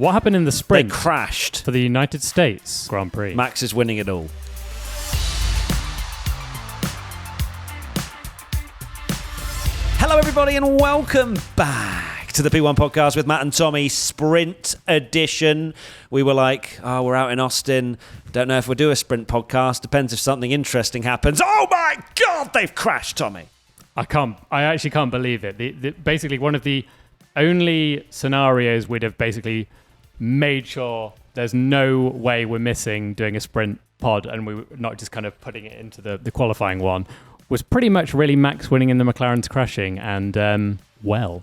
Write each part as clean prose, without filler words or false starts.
What happened in the sprint? They crashed. For the United States Grand Prix. Max is winning it all. Hello, everybody, and welcome back to the P1 podcast with Matt and Tommy, sprint edition. We were like, we're out in Austin. Don't know if we'll do a sprint podcast. Depends if something interesting happens. Oh my God, they've crashed, Tommy. I actually can't believe it. Basically, one of the only scenarios we'd have basically made sure there's no way we're missing doing a sprint pod, and we were not just kind of putting it into the qualifying one, was pretty much really Max winning and the McLaren's crashing, and Well,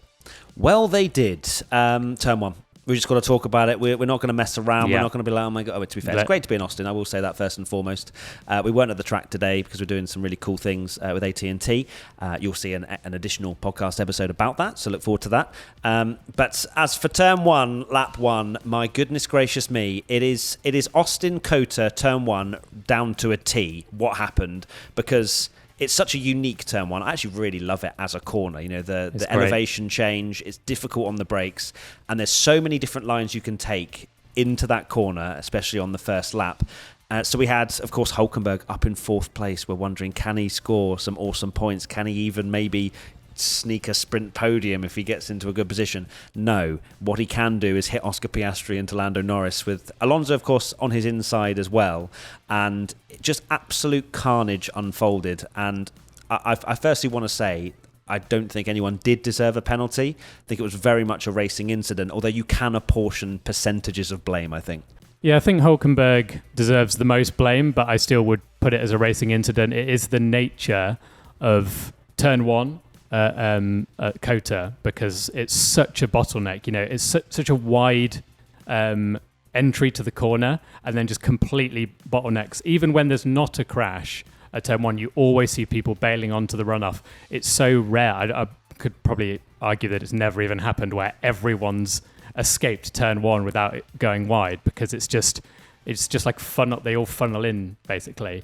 they did. Turn one. We just got to talk about it. We're not going to mess around. Yeah. We're not going to be like, oh my God. To be fair, it's great to be in Austin. I will say that first and foremost. We weren't at the track today because we're doing some really cool things with AT&T. You'll see an additional podcast episode about that, so look forward to that. But as for turn one, lap one, my goodness gracious me, it is Austin Kota turn one down to a T. What happened? Because it's such a unique turn one. I actually really love it as a corner. You know, the elevation change, it's difficult on the brakes, and there's so many different lines you can take into that corner, especially on the first lap. So we had, of course, Hülkenberg up in fourth place. We're wondering, can he score some awesome points? Can he even maybe sneak a sprint podium if he gets into a good position? No. What he can do is hit Oscar Piastri into Lando Norris, with Alonso, of course, on his inside as well. And just absolute carnage unfolded. And I firstly want to say, I don't think anyone did deserve a penalty. I think it was very much a racing incident, although you can apportion percentages of blame, I think. Yeah, I think Hülkenberg deserves the most blame, but I still would put it as a racing incident. It is the nature of turn one at Kota, because it's such a bottleneck. You know, it's such a wide entry to the corner, and then just completely bottlenecks. Even when there's not a crash at turn one, you always see people bailing onto the runoff. It's so rare. I could probably argue that it's never even happened where everyone's escaped turn one without it going wide, because it's just like funnel. They all funnel in basically.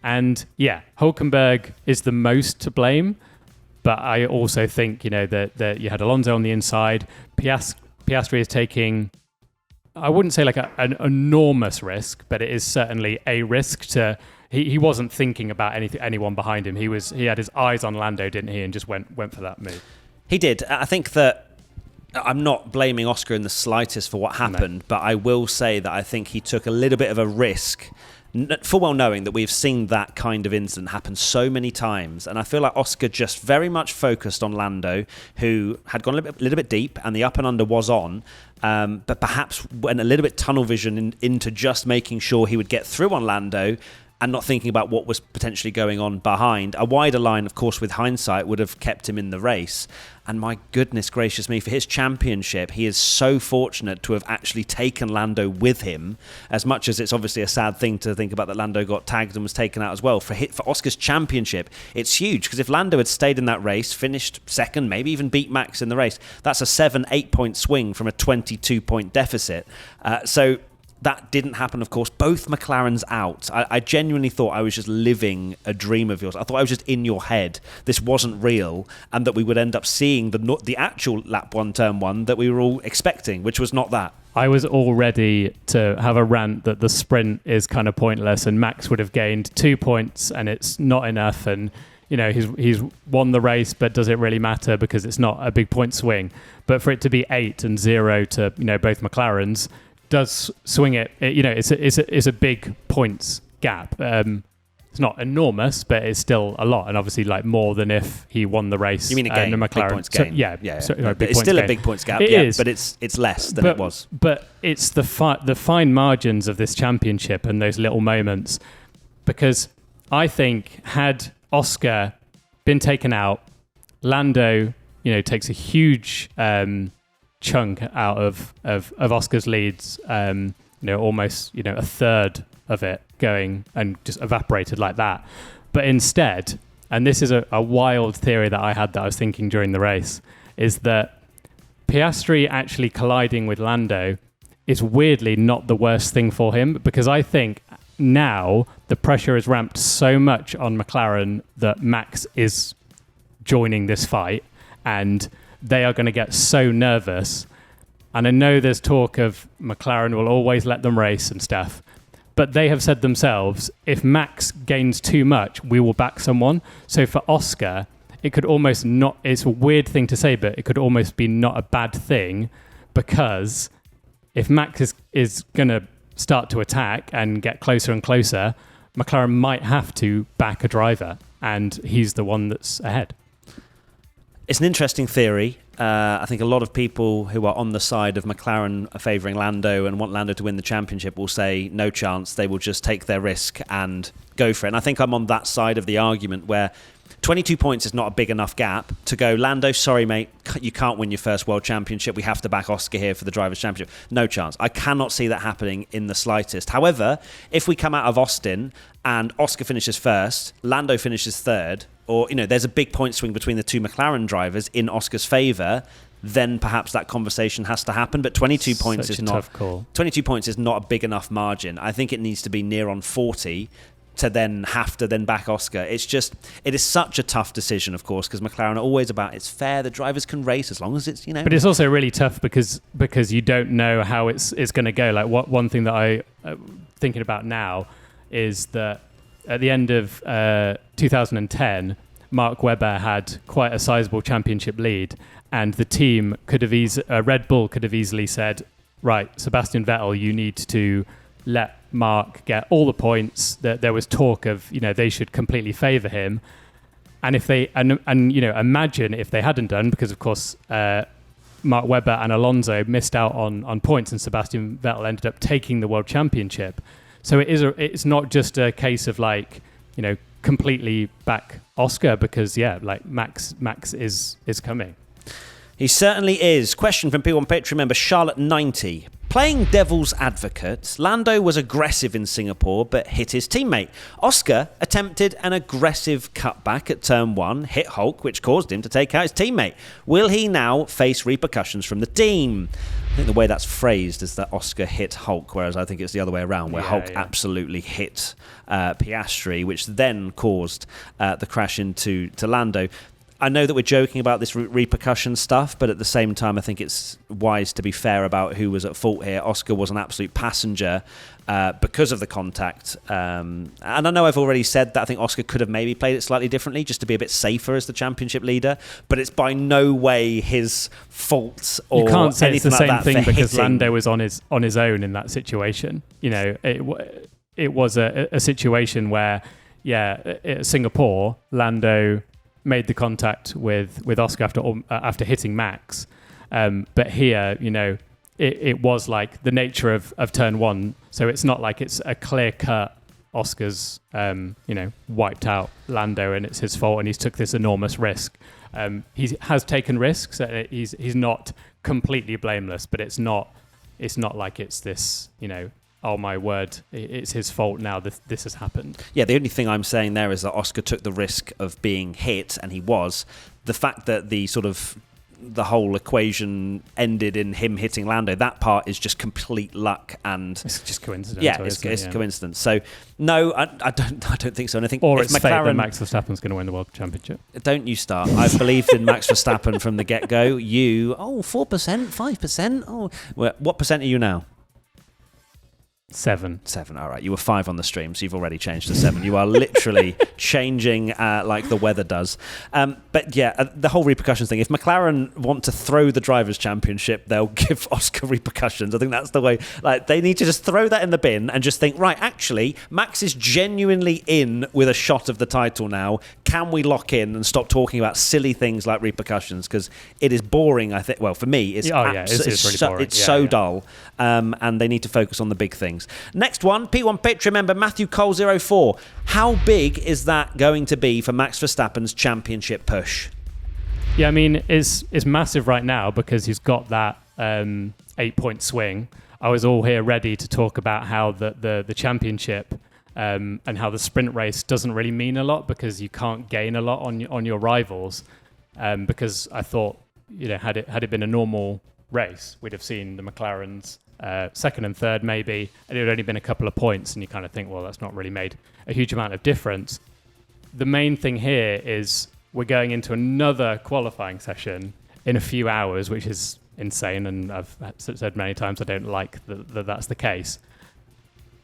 And yeah, Hülkenberg is the most to blame. But I also think, you know, that you had Alonso on the inside. Piastri is taking, I wouldn't say like an enormous risk, but it is certainly a risk to. He wasn't thinking about anyone behind him. He had his eyes on Lando, didn't he, and just went for that move. He did. I think that I'm not blaming Oscar in the slightest for what happened, but I will say that I think he took a little bit of a risk, full well knowing that we've seen that kind of incident happen so many times. And I feel like Oscar just very much focused on Lando, who had gone a little bit deep, and the up and under was on, but perhaps went a little bit tunnel vision into just making sure he would get through on Lando, and not thinking about what was potentially going on behind. A wider line, of course, with hindsight, would have kept him in the race. And my goodness gracious me, for his championship, he is so fortunate to have actually taken Lando with him, as much as it's obviously a sad thing to think about that Lando got tagged and was taken out as well. For Oscar's championship, it's huge, because if Lando had stayed in that race, finished second, maybe even beat Max in the race, that's a 7-8 point swing from a 22 point deficit. So that didn't happen, of course. Both McLarens out. I genuinely thought I was just living a dream of yours. I thought I was just in your head. This wasn't real, and that we would end up seeing the actual lap one, turn one that we were all expecting, which was not that. I was all ready to have a rant that the sprint is kind of pointless, and Max would have gained 2 points, and it's not enough. And you know, he's won the race, but does it really matter because it's not a big point swing? But for it to be 8 and 0 to, you know, both McLarens does swing it. You know, it's a big points gap. It's not enormous, but it's still a lot, and obviously like more than if he won the race. You mean a game? The McLaren. Big points game. So, yeah. So, it's still a big points gap. It is, but it's less than it was. But it's the fine margins of this championship and those little moments, because I think had Oscar been taken out, Lando, you know, takes a huge chunk out of Oscar's leads, you know, almost, you know, a third of it going and just evaporated like that. But instead, and this is a wild theory that I had that I was thinking during the race, is that Piastri actually colliding with Lando is weirdly not the worst thing for him, because I think now the pressure is ramped so much on McLaren that Max is joining this fight, and they are going to get so nervous. And I know there's talk of McLaren will always let them race and stuff. But they have said themselves, if Max gains too much, we will back someone. So for Oscar, it could almost not, it's a weird thing to say, but it could almost be not a bad thing, because if Max is going to start to attack and get closer and closer, McLaren might have to back a driver, and he's the one that's ahead. It's an interesting theory. I think a lot of people who are on the side of McLaren are favouring Lando and want Lando to win the championship will say no chance, they will just take their risk and go for it. And I think I'm on that side of the argument where 22 points is not a big enough gap to go, Lando, sorry, mate, you can't win your first world championship. We have to back Oscar here for the Drivers' Championship. No chance. I cannot see that happening in the slightest. However, if we come out of Austin and Oscar finishes first, Lando finishes third, or there's a big point swing between the two McLaren drivers in Oscar's favour, then perhaps that conversation has to happen. But 22 points is not tough call. 22 points is not a big enough margin. I think it needs to be near on 40 to then have to then back Oscar. It is such a tough decision, of course, because McLaren are always about it's fair, the drivers can race as long as it's, But it's also really tough because you don't know how it's going to go. Like one thing that I thinking about now is that at the end of 2010, Mark Webber had quite a sizable championship lead, and the team could have Red Bull could have easily said, right, Sebastian Vettel, you need to let Mark get all the points. That there was talk of they should completely favour him, and if they imagine if they hadn't done, because of course Mark Webber and Alonso missed out on points, and Sebastian Vettel ended up taking the world championship. So it's not just a case of completely back Oscar, because Max is coming. He certainly is. Question from P1 Patreon member Charlotte 90. Playing devil's advocate, Lando was aggressive in Singapore but hit his teammate. Oscar attempted an aggressive cutback at turn 1, hit Hulk, which caused him to take out his teammate. Will he now face repercussions from the team? I think the way that's phrased is that Oscar hit Hulk, whereas I think it's the other way around, where Hulk absolutely hit Piastri, which then caused the crash into Lando. I know that we're joking about this repercussion stuff, but at the same time, I think it's wise to be fair about who was at fault here. Oscar was an absolute passenger because of the contact. And I know I've already said that I think Oscar could have maybe played it slightly differently just to be a bit safer as the championship leader, but it's by no way his fault or anything like that. You can't say it's the same thing because Lando was on his own in that situation. It was a situation where, at Singapore, Lando made the contact with Oscar after hitting Max, but here it was like the nature of turn 1, so it's not like it's a clear cut Oscar's wiped out Lando and it's his fault and he's took this enormous risk. He has taken risks. He's not completely blameless, but it's not like it's this oh my word, it's his fault now, this has happened. Yeah, the only thing I'm saying there is that Oscar took the risk of being hit, and he was. The fact that the whole equation ended in him hitting Lando, that part is just complete luck, and it's just coincidence. Yeah, it's coincidence. So no, I don't think so. And I think or it's fate that Max Verstappen's going to win the world championship. Don't you start. I've believed in Max Verstappen from the get-go. 4%, 5%. What percent are you now? 7. All right. You were 5 on the stream, so you've already changed to 7. You are literally changing like the weather does. But the whole repercussions thing. If McLaren want to throw the Drivers' Championship, they'll give Oscar repercussions. I think that's the way. Like, they need to just throw that in the bin and just think, right, actually, Max is genuinely in with a shot of the title now. Can we lock in and stop talking about silly things like repercussions? Because it is boring, I think. Well, for me, it's really boring. It's so dull. And they need to focus on the big things. Next one, P1 Patreon member Matthew Cole 04. How big is that going to be for Max Verstappen's championship push? Yeah, I mean, it's massive right now because he's got that 8-point swing. I was all here ready to talk about how the championship and how the sprint race doesn't really mean a lot because you can't gain a lot on your rivals. Because I thought, had it been a normal race, we'd have seen the McLarens second and third maybe, and it would only been a couple of points, and you kind of think, well, that's not really made a huge amount of difference. The main thing here is we're going into another qualifying session in a few hours, which is insane, and I've said many times I don't like that that's the case.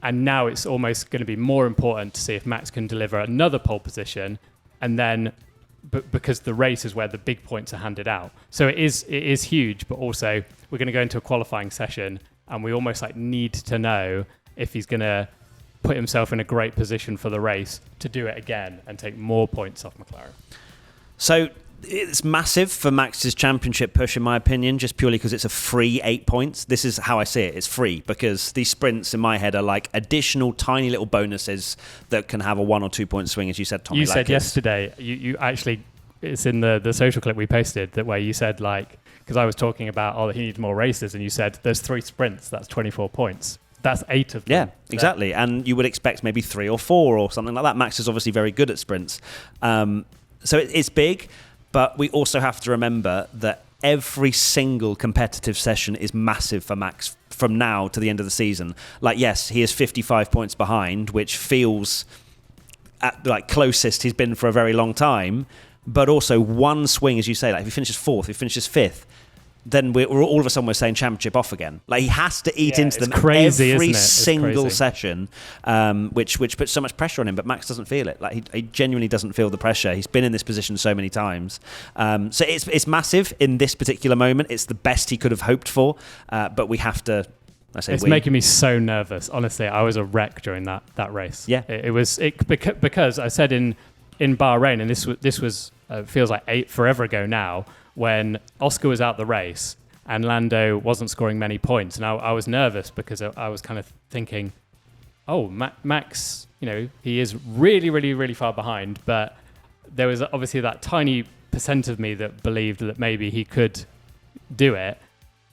And now it's almost going to be more important to see if Max can deliver another pole position, and then because the race is where the big points are handed out. So it is huge, but also we're going to go into a qualifying session, and we almost like need to know if he's going to put himself in a great position for the race to do it again and take more points off McLaren. So it's massive for Max's championship push, in my opinion, just purely because it's a free 8 points. This is how I see it. It's free because these sprints in my head are like additional tiny little bonuses that can have a 1 or 2 point swing, as you said, Tommy. You said yesterday, you actually, it's in the social clip we posted, that where you said, like, because I was talking about, he needs more races, and you said there's 3 sprints, that's 24 points. That's 8 of them. Yeah, exactly. And you would expect maybe 3 or 4 or something like that. Max is obviously very good at sprints. So it's big. But we also have to remember that every single competitive session is massive for Max from now to the end of the season. Like, yes, he is 55 points behind, which feels at like closest he's been for a very long time. But also one swing, as you say, like if he finishes 4th, if he finishes 5th, then we're all of a sudden we're saying championship off again. Like he has to eat into them crazy, every single session, which puts so much pressure on him. But Max doesn't feel it. Like he genuinely doesn't feel the pressure. He's been in this position so many times. So it's massive in this particular moment. It's the best he could have hoped for. But we have to. It's making me so nervous. Honestly, I was a wreck during that race. Yeah, it was because I said in Bahrain, and this was feels like forever ago now, when Oscar was out the race and Lando wasn't scoring many points. And I was nervous because I was kind of thinking, Max, he is really, really, really far behind. But there was obviously that tiny percent of me that believed that maybe he could do it.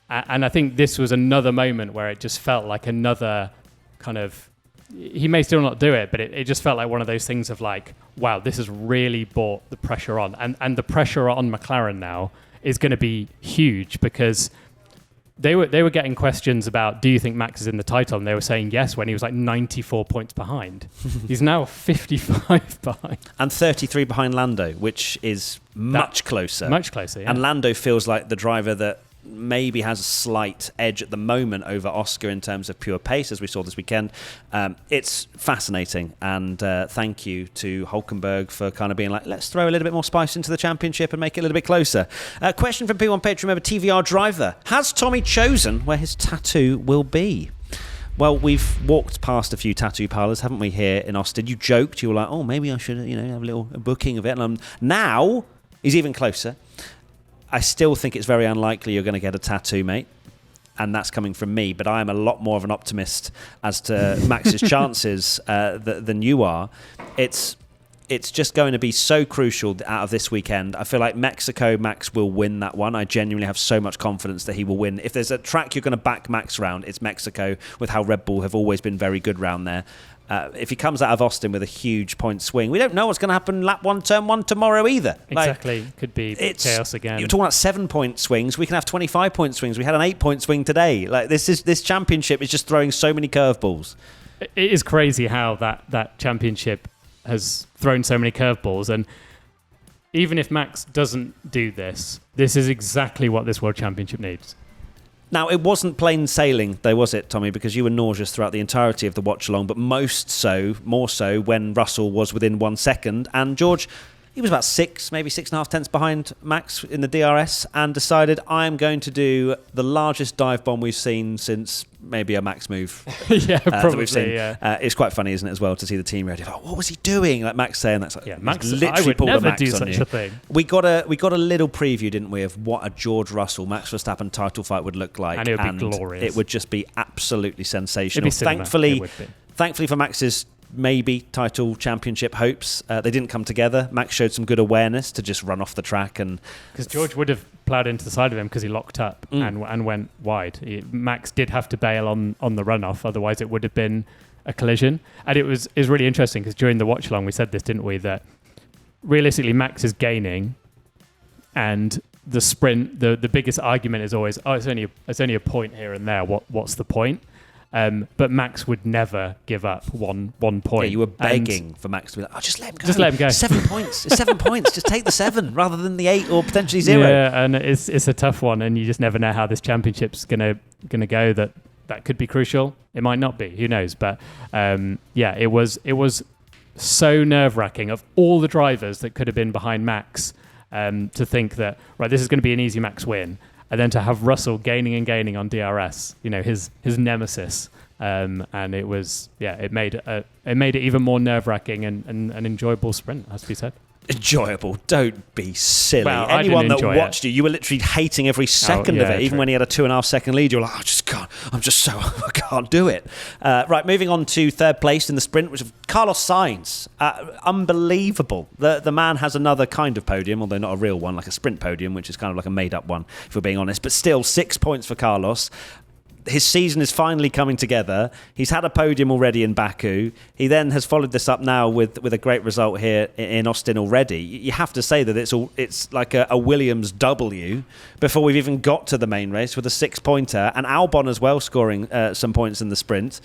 And I think this was another moment where it just felt like another kind of, he may still not do it, but it just felt like one of those things of like, wow, this has really brought the pressure on. And the pressure on McLaren now is going to be huge because they were getting questions about, do you think Max is in the title? And they were saying yes when he was like 94 points behind. He's now 55 behind. And 33 behind Lando, which is much closer. Much closer, yeah. And Lando feels like the driver that maybe has a slight edge at the moment over Oscar in terms of pure pace, as we saw this weekend. It's fascinating, and thank you to Hulkenberg for kind of being like, let's throw a little bit more spice into the championship and make it a little bit closer. Question from P1 Patreon member TVR Driver: has Tommy chosen where his tattoo will be? Well, we've walked past a few tattoo parlours, haven't we, here in Austin? You joked, you were like, maybe I should have a little booking of it. And now he's even closer. I still think it's very unlikely you're going to get a tattoo, mate. And that's coming from me. But I am a lot more of an optimist as to Max's chances than you are. It's just going to be so crucial out of this weekend. I feel like Mexico, Max will win that one. I genuinely have so much confidence that he will win. If there's a track you're going to back Max round, it's Mexico, with how Red Bull have always been very good round there. If he comes out of Austin with a huge point swing, we don't know what's going to happen lap 1, turn 1 tomorrow either. Exactly. Could be chaos again. You're talking about 7-point swings. We can have 25-point swings. We had an 8-point swing today. Like this championship is just throwing so many curveballs. It is crazy how that championship has thrown so many curveballs. And even if Max doesn't do this is exactly what this World Championship needs. Now, it wasn't plain sailing, though, was it, Tommy? Because you were nauseous throughout the entirety of the watch-along, but more so when Russell was within 1 second. And George, he was about 6.5 tenths behind Max in the DRS and decided, I am going to do the largest dive bomb we've seen since maybe a Max move. Yeah, probably, we've seen. Yeah. It's quite funny, isn't it, as well, to see the team ready. What was he doing? Like Max saying that's like, yeah, Max literally I would pulled never a Max do on such you. a thing. We got a little preview, didn't we, of what a George Russell, Max Verstappen title fight would look like. And it would be glorious. It would just be absolutely sensational. It'd be cinema. Thankfully for Max's maybe title championship hopes, they didn't come together. Max showed some good awareness to just run off the track, and because George would have ploughed into the side of him because he locked up and went wide. Max did have to bail on the runoff, otherwise it would have been a collision. And it was really interesting because during the watch along we said this, didn't we, that realistically Max is gaining, and the sprint, the biggest argument is always, it's only a point here and there. What's the point? But Max would never give up one point. Yeah, you were begging for Max to be like, "Oh, just let him go. Just let him go. 7 points. It's 7 points. Just take the 7 rather than the 8 or potentially 0." Yeah, and it's a tough one, and you just never know how this championship's gonna go. That could be crucial. It might not be. Who knows? But it was so nerve-wracking of all the drivers that could have been behind Max to think that, right, this is going to be an easy Max win. And then to have Russell gaining on DRS, his nemesis, and it was it made it even more nerve-wracking and an enjoyable sprint, has to be said. Enjoyable? Don't be silly. Well, anyone that watched you were literally hating every second of it. Even true. when he had a 2.5 second lead, you're like, I can't do it. Right, moving on to third place in the sprint, which was Carlos Sainz. Unbelievable. The man has another kind of podium, although not a real one, like a sprint podium, which is kind of like a made-up one, if we're being honest. But still, 6 points for Carlos. His season is finally coming together. He's had a podium already in Baku. He then has followed this up now with a great result here in Austin already. You have to say that it's like a Williams W before we've even got to the main race with a 6-pointer, and Albon as well scoring some points in the sprint.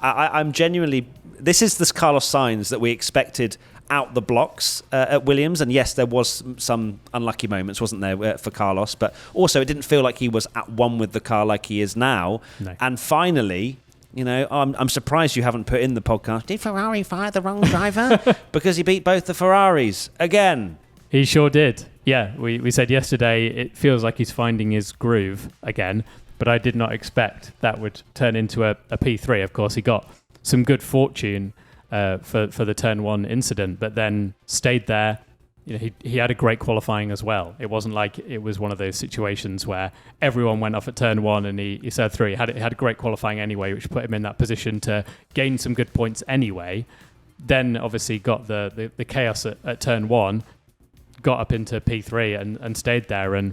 I'm genuinely... This is this Carlos Sainz that we expected out the blocks at Williams, and yes, there was some unlucky moments, wasn't there, for Carlos, but also it didn't feel like he was at one with the car like he is now. No. And finally, I'm surprised you haven't put in the podcast, did Ferrari fire the wrong driver? Because he beat both the Ferraris again. He sure did. Yeah, we said yesterday it feels like he's finding his groove again, but I did not expect that would turn into a P3. Of course, he got some good fortune for the turn 1 incident, but then stayed there. He had a great qualifying as well. It wasn't like it was one of those situations where everyone went off at turn 1 and he said through. He had a great qualifying anyway, which put him in that position to gain some good points anyway. Then obviously got the chaos at turn 1, got up into P3 and stayed there. And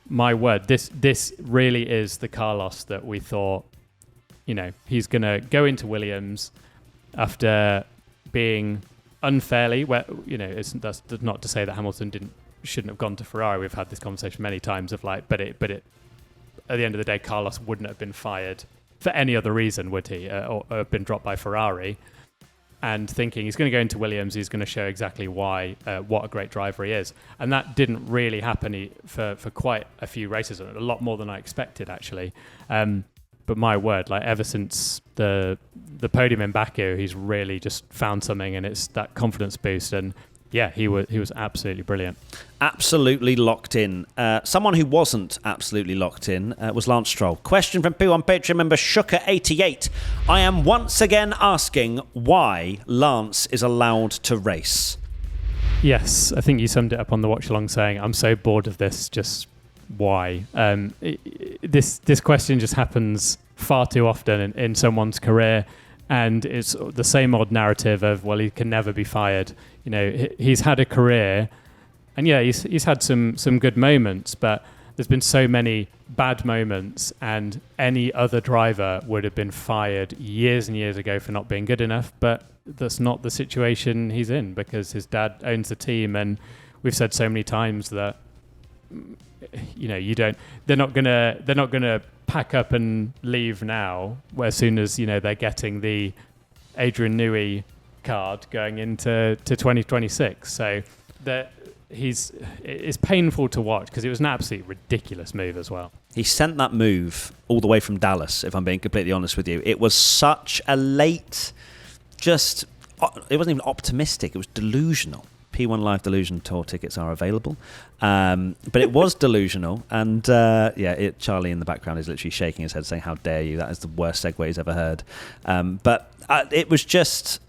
my word, this really is the Carlos that we thought, he's going to go into Williams after being unfairly, where that's not to say that Hamilton shouldn't have gone to Ferrari. We've had this conversation many times of like, but it at the end of the day, Carlos wouldn't have been fired for any other reason, would he, or been dropped by Ferrari? And thinking he's going to go into Williams, he's going to show exactly why, what a great driver he is, and that didn't really happen for quite a few races, a lot more than I expected actually. But my word, like ever since the podium in Baku, he's really just found something, and it's that confidence boost. And yeah, he was absolutely brilliant. Absolutely locked in. Someone who wasn't absolutely locked in was Lance Stroll. Question from P1 Patreon member Shuka88. I am once again asking why Lance is allowed to race. Yes, I think you summed it up on the watch along saying, I'm so bored of this, just why? This question just happens far too often in someone's career, and it's the same odd narrative of, well, he can never be fired. He's had a career, and yeah, he's had some good moments, but there's been so many bad moments, and any other driver would have been fired years and years ago for not being good enough. But that's not the situation he's in, because his dad owns the team, and we've said so many times that they're not gonna pack up and leave now, as soon as they're getting the Adrian Newey card going into 2026. So that it's painful to watch, because it was an absolutely ridiculous move as well. He sent that move all the way from Dallas, if I'm being completely honest with you. It was such a late, it wasn't even optimistic, it was delusional. P1 Live Delusion tour tickets are available. But it was delusional. And Charlie in the background is literally shaking his head saying, how dare you? That is the worst segue he's ever heard. But it was just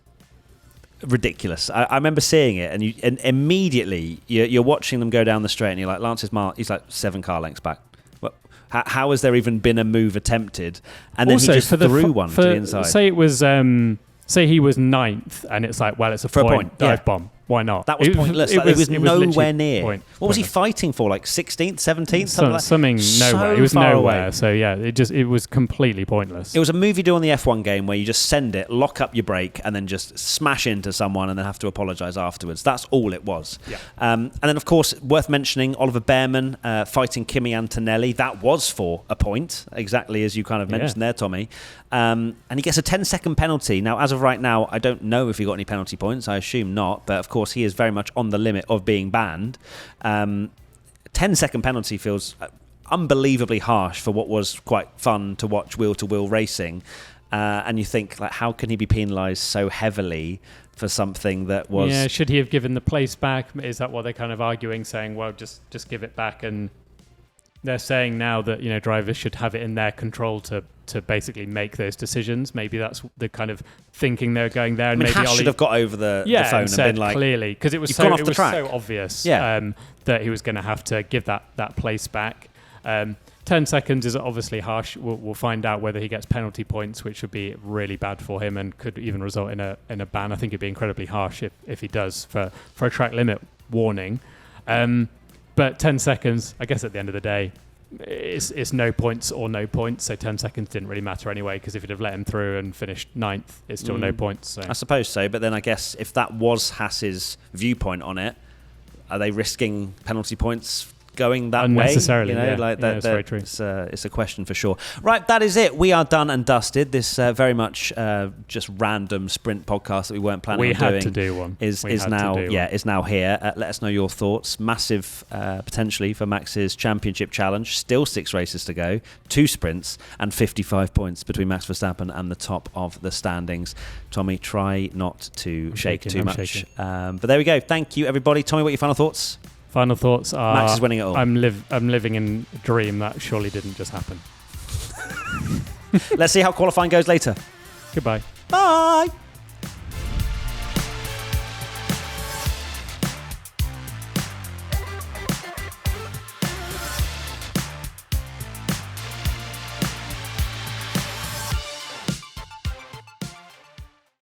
ridiculous. I remember seeing it, and immediately you're watching them go down the straight, and you're like, Lance is he's like 7 car lengths back. Well, how has there even been a move attempted? And then also, he just threw one to the inside. Say it was... say he was 9th, and it's like, well, it's a point dive bomb. why not? That was pointless. It was nowhere near. What was he fighting for? Like 16th, 17th? Something nowhere. He was nowhere. Away. So yeah, it was completely pointless. It was a move you do on the F1 game where you just send it, lock up your brake, and then just smash into someone and then have to apologise afterwards. That's all it was. Yeah. And then, of course, worth mentioning, Oliver Bearman fighting Kimi Antonelli. That was for a point, exactly as you kind of mentioned there, Tommy. And he gets a 10-second penalty. Now, as of right now, I don't know if he got any penalty points. I assume not. But, of course, he is very much on the limit of being banned. 10-second penalty feels unbelievably harsh for what was quite fun to watch wheel-to-wheel racing. And you think, like, how can he be penalised so heavily for something that was... Yeah, should he have given the place back? Is that what they're kind of arguing, saying, well, just give it back? And they're saying now that, drivers should have it in their control to basically make those decisions. Maybe that's the kind of thinking they're going there. And maybe Ollie should have got over the phone and been like... clearly, because it was so obvious that he was going to have to give that place back. 10 seconds is obviously harsh. We'll find out whether he gets penalty points, which would be really bad for him and could even result in a ban. I think it'd be incredibly harsh if he does for a track limit warning. But 10 seconds, I guess at the end of the day, it's no points or no points. So 10 seconds didn't really matter anyway, because if you'd have let him through and finished 9th, it's still no points. So. I suppose so. But then I guess if that was Haas's viewpoint on it, are they risking penalty points going that unnecessarily? way? That's very true. It's a question for sure. Right, that is it. We are done and dusted. This very much just random sprint podcast that we weren't planning on doing. We had to do one. Is now here. Let us know your thoughts. Massive potentially for Max's championship challenge. Still 6 races to go, 2 sprints, and 55 points between Max Verstappen and the top of the standings. Tommy, try not to shake too much. But there we go. Thank you, everybody. Tommy, what are your final thoughts? Final thoughts are... Max is winning it all. I'm living in a dream that surely didn't just happen. Let's see how qualifying goes later. Goodbye. Bye.